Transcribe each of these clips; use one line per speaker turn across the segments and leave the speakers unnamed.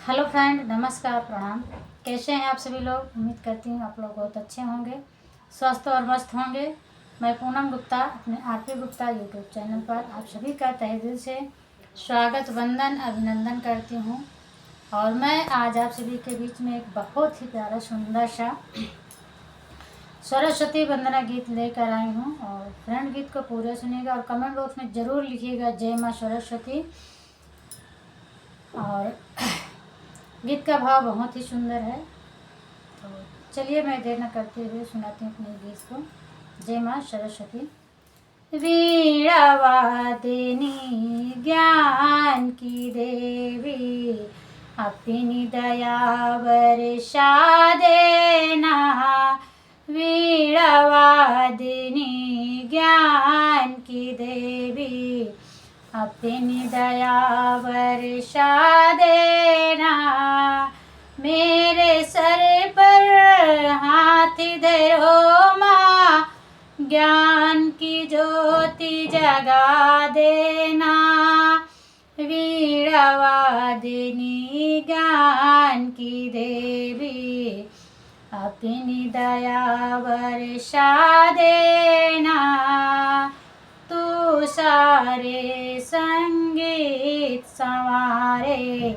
Hello friend, नमस्कार, प्रणाम। कैसे हैं आप सभी लोग? उम्मीद करती हूँ आप लोग बहुत अच्छे होंगे, स्वस्थ और मस्त होंगे। मैं पूनम गुप्ता अपने आरपी गुप्ता यूट्यूब चैनल पर आप सभी का तहे दिल से स्वागत, वंदन, अभिनंदन करती हूँ। और मैं आज आप सभी के बीच में एक बहुत ही प्यारा सुंदर सा सरस्वती वंदना गीत लेकर आई हूँ। और फ्रेंड, गीत को पूरे सुनिएगा और कमेंट बॉक्स में ज़रूर लिखिएगा जय माँ सरस्वती। और गीत का भाव बहुत ही सुंदर है। तो चलिए मैं देर न करते हुए सुनाती हूँ अपने गीत को। जय माँ सरस्वती। वीणा वादिनी ज्ञान की देवी, अपनी दया वर्षा देना। वीणा वादिनी ज्ञान की देवी, अपनी दया वर्षा देना। मेरे सर पर हाथ धरो माँ, ज्ञान की ज्योति जगा देना। वीणा वादिनी ज्ञान की देवी, अपनी दया वर्षा देना। तू सारे संगीत संवारे,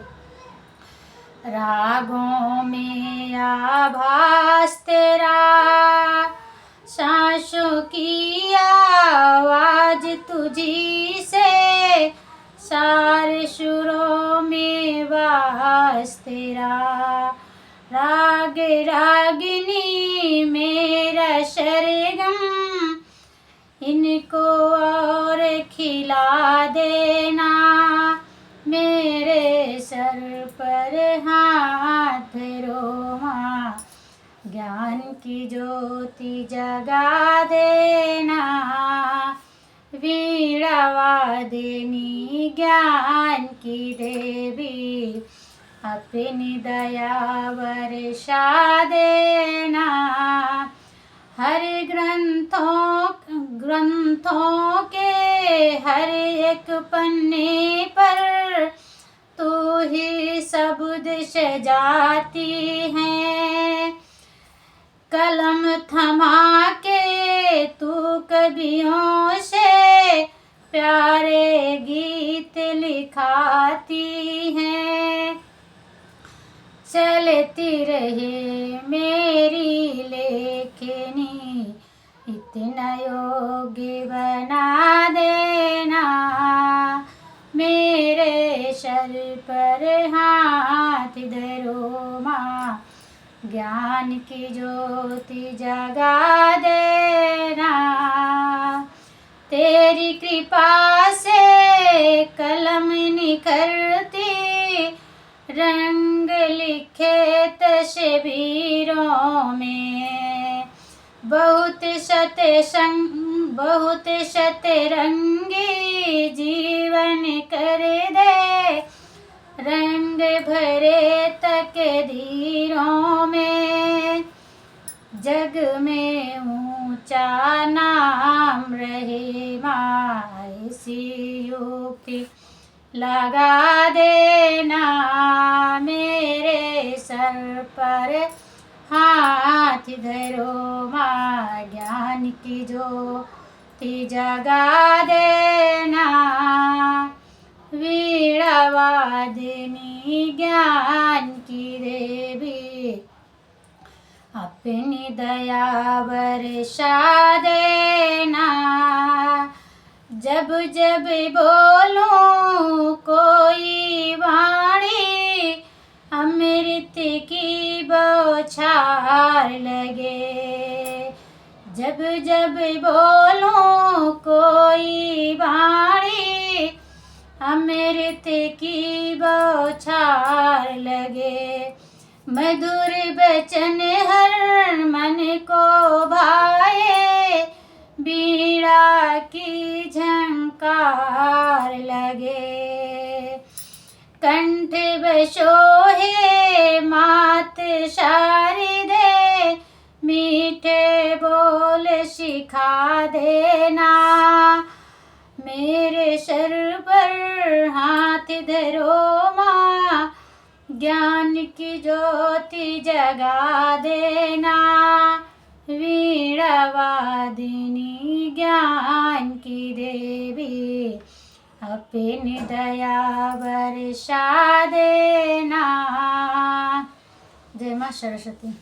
रागों में आभास तेरा। सांसों की आवाज तुझी से, सारे सुरों में वास तेरा। राग रागिनी मेरा सरगम, इनको और खिला देना। मेरे सर पर हाथ धरो माँ, ज्ञान की ज्योति जगा देना। वीणा वादिनी ज्ञान की देवी, अपनी दया वर्षा देना। हर ग्रंथों के हर एक पन्ने पर तू ही शब्द सजाती है। कलम थमा के तू कवियों से प्यारे गीत लिखाती है। चलती रहे मेरी लेखनी, इतना योग्य बना देना। मेरे सर पर हाथ धरो माँ, ज्ञान की ज्योति जगा देना। तेरी कृपा से कलम निखरती, रंग लिखे तस्वीरों में। बहुत सतरंगी जीवन कर दे, रंग भरे तकदीरों में। जग में ऊंचा नाम रहे माँ, ऐसी युक्ति लगा देना। मेरे सर पर हाथ धरो माँ, ज्ञान की ज्योति जगा देना। वीणा वादिनी ज्ञान की देवी, अपनी दया वर्षा देना। जब जब बोलूं कोई वाणी, अमृत की बौछार लगे। जब जब बोलूं कोई वाणी, अमृत की बौछार लगे। मधुर वचन हर मन को भाए, वीणा की झंकार लगे। कंठ बसोहे मात शारदे, मीठे बोल सिखा देना। मेरे सर पर हाथ धरो माँ, ज्ञान की ज्योति जगा देना, वीणावादिनी ज्ञान की देवी, अपनी दया बरसा देना। जय माँ सरस्वती।